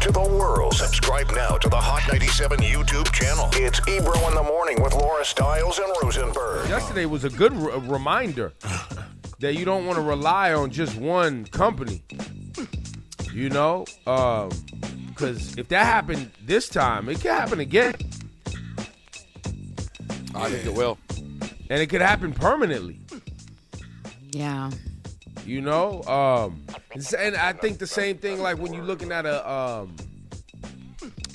to the world. Subscribe now to the Hot 97 YouTube channel. It's Ebro in the Morning with Laura Stiles and Rosenberg. Yesterday was a good reminder that you don't want to rely on just one company. You know? Because if that happened this time, it could happen again. I think it will. And it could happen permanently. Yeah. You know? And I think the same thing like when you're looking at a,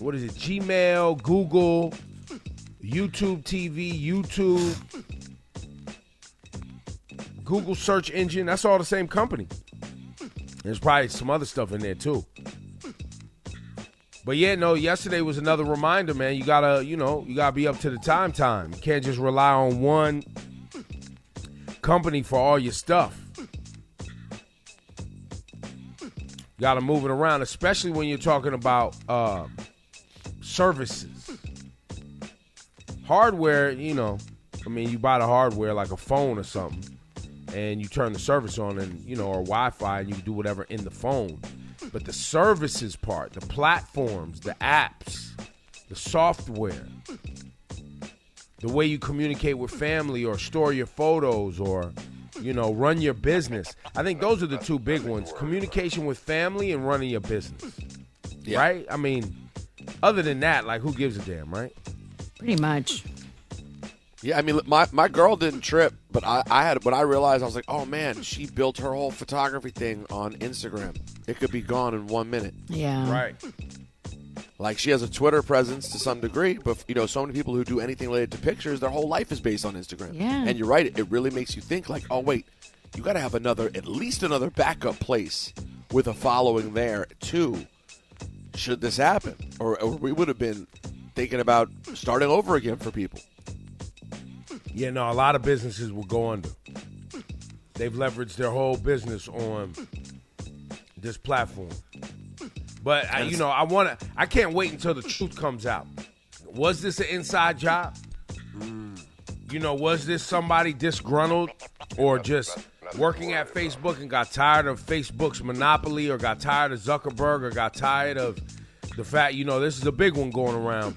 what is it, Gmail, Google, YouTube TV, YouTube, Google search engine, that's all the same company. There's probably some other stuff in there too. But yeah, no, yesterday was another reminder, man. You gotta be up to the time. You can't just rely on one company for all your stuff. You gotta move it around, especially when you're talking about services. Hardware, you buy the hardware like a phone or something, and you turn the service on and, or Wi-Fi, and you do whatever in the phone. But the services part, the platforms, the apps, the software, the way you communicate with family or store your photos or, run your business. I think those are the two big ones. Communication with family and running your business. Yeah. Right? I mean, other than that, like, who gives a damn, right? Pretty much. Yeah, I mean, my girl didn't trip, but I had, when I realized, I was like, oh, man, she built her whole photography thing on Instagram. It could be gone in 1 minute. Yeah. Right. Like, she has a Twitter presence to some degree, but, so many people who do anything related to pictures, their whole life is based on Instagram. Yeah. And you're right, it really makes you think, like, oh, wait, you got to have at least another backup place with a following there, too, should this happen. Or we would have been thinking about starting over again for people. Yeah, no, a lot of businesses will go under. They've leveraged their whole business on this platform. But I can't wait until the truth comes out. Was this an inside job? Was this somebody disgruntled or just working at Facebook and got tired of Facebook's monopoly or got tired of Zuckerberg or got tired of the fact, this is a big one going around.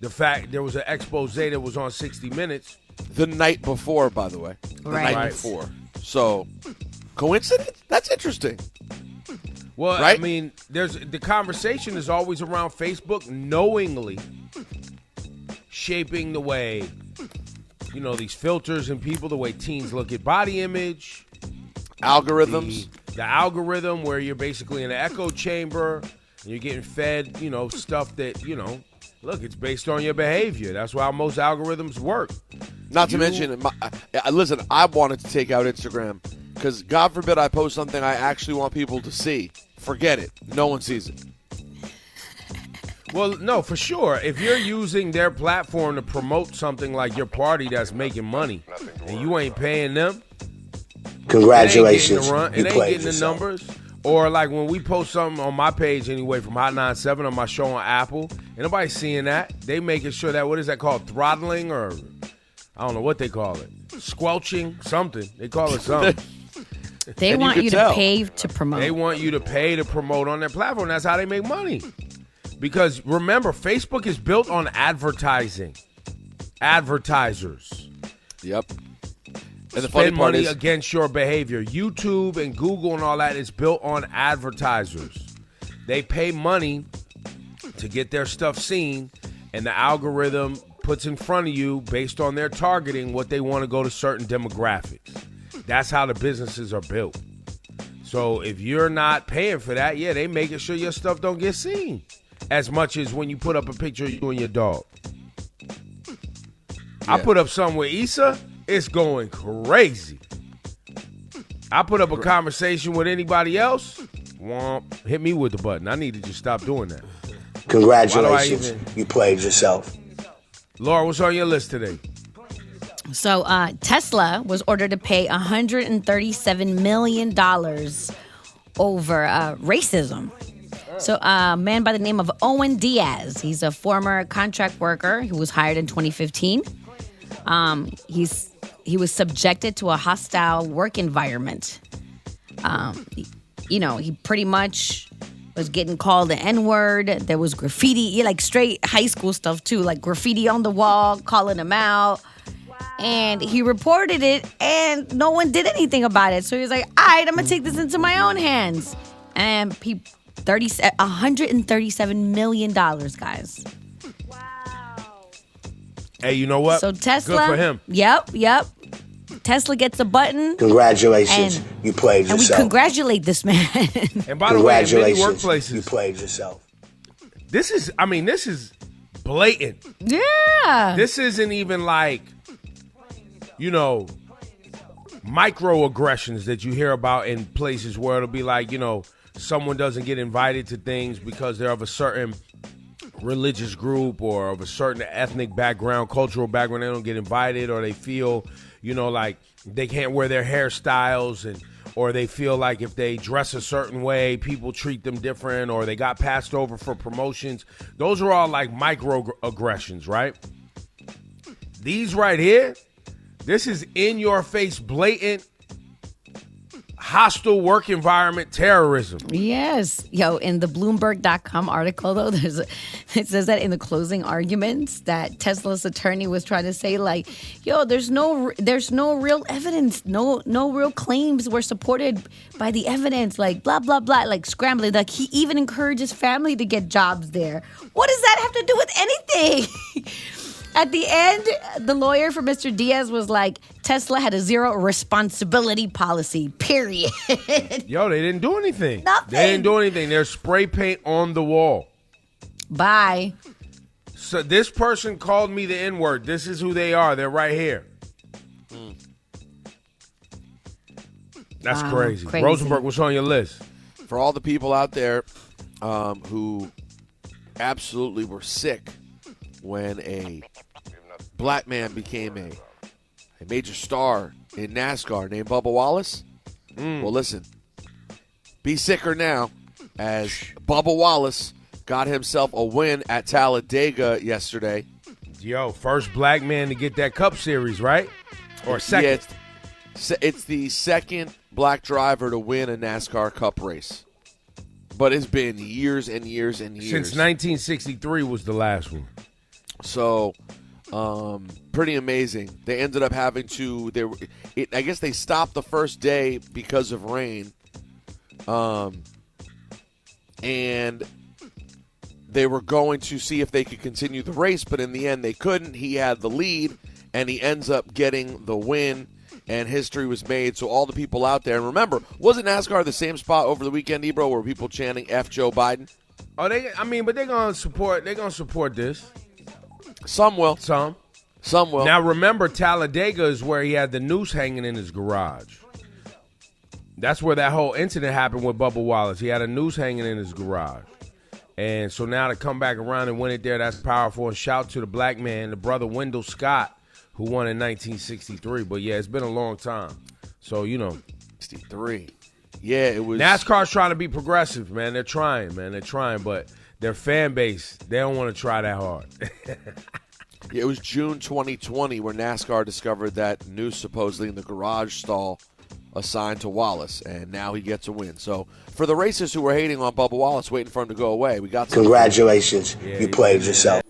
The fact there was an expose that was on 60 Minutes. The night before, by the way. The right. night before. So, coincidence? That's interesting. Well, right? I mean, the conversation is always around Facebook knowingly shaping the way, these filters and people, the way teens look at body image. Algorithms. The algorithm where you're basically in an echo chamber and you're getting fed, stuff that, look, it's based on your behavior. That's why most algorithms work. Not to mention, listen, I wanted to take out Instagram because, God forbid, I post something I actually want people to see. Forget it. No one sees it. Well, no, for sure. If you're using their platform to promote something like your party that's making money and you ain't paying them, congratulations. It ain't getting the numbers. Or like when we post something on my page anyway from Hot 97 on my show on Apple, and nobody's seeing that. They making sure that, what is that called? Throttling or I don't know what they call it. Squelching, something. They call it something. They want you to pay to promote. They want you to pay to promote on their platform. That's how they make money. Because remember, Facebook is built on advertising. Advertisers. Yep. And the Spend funny part money is, against your behavior. YouTube and Google and all that is built on advertisers. They pay money to get their stuff seen, and the algorithm puts in front of you, based on their targeting, what they want to go to certain demographics. That's how the businesses are built. So if you're not paying for that, yeah, they making sure your stuff don't get seen as much as when you put up a picture of you and your dog. Yeah. I put up something with Issa. It's going crazy. I put up a conversation with anybody else. Womp, hit me with the button. I need to just stop doing that. Congratulations. You played yourself. Laura, what's on your list today? So Tesla was ordered to pay $137 million over racism. So a man by the name of Owen Diaz, he's a former contract worker who was hired in 2015. He was subjected to a hostile work environment. He pretty much was getting called the N-word. There was graffiti, like straight high school stuff too, like graffiti on the wall, calling him out. And he reported it, and no one did anything about it. So he was like, all right, I'm going to take this into my own hands. And $137 million, guys. Hey, you know what? So Tesla. Good for him. Yep. Tesla gets a button. Congratulations, you played And we yourself. congratulate this man. And by the way, in many Congratulations, workplaces, you played yourself. this is blatant. Yeah. This isn't even like, microaggressions that you hear about in places where it'll be like, someone doesn't get invited to things because they're of a certain religious group or of a certain ethnic background, cultural background. They don't get invited, or they feel, like they can't wear their hairstyles, or they feel like if they dress a certain way, people treat them different, or they got passed over for promotions. Those are all like microaggressions, right? These right here, this is in your face, blatant, hostile work environment terrorism. Yes. Yo, in the Bloomberg.com article, though, it says that in the closing arguments that Tesla's attorney was trying to say, like, there's no real evidence. No real claims were supported by the evidence, like, blah, blah, blah, like scrambling. Like, he even encouraged his family to get jobs there. What does that have to do with anything? At the end, the lawyer for Mr. Diaz was like, Tesla had a zero responsibility policy, period. Yo, they didn't do anything. Nothing. They didn't do anything. There's spray paint on the wall. Bye. So this person called me the N-word. This is who they are. They're right here. That's crazy. Rosenberg, what's on your list? For all the people out there who absolutely were sick when a black man became a major star in NASCAR named Bubba Wallace. Well, listen, be sicker now, as Bubba Wallace got himself a win at Talladega yesterday. Yo, first black man to get that Cup Series, right? Or second? Yeah, it's the second black driver to win a NASCAR Cup race. But it's been years and years and years. Since 1963 was the last one. So, pretty amazing. They ended up having to. I guess they stopped the first day because of rain, and they were going to see if they could continue the race, but in the end they couldn't. He had the lead, and he ends up getting the win, and history was made. So all the people out there, and remember, wasn't NASCAR the same spot over the weekend, Ebro, where people chanting "F Joe Biden"? Oh, but they're gonna support. They're gonna support this. Some will. Some will. Now, remember, Talladega is where he had the noose hanging in his garage. That's where that whole incident happened with Bubba Wallace. He had a noose hanging in his garage. And so now to come back around and win it there, that's powerful. And shout to the black man, the brother Wendell Scott, who won in 1963. But, yeah, it's been a long time. So, 63. Yeah, it was. NASCAR's trying to be progressive, man. They're trying, but their fan base, they don't want to try that hard. It was June 2020 where NASCAR discovered that noose supposedly in the garage stall assigned to Wallace, and now he gets a win. So for the racers who were hating on Bubba Wallace, waiting for him to go away, we got some. Congratulations, you played yourself.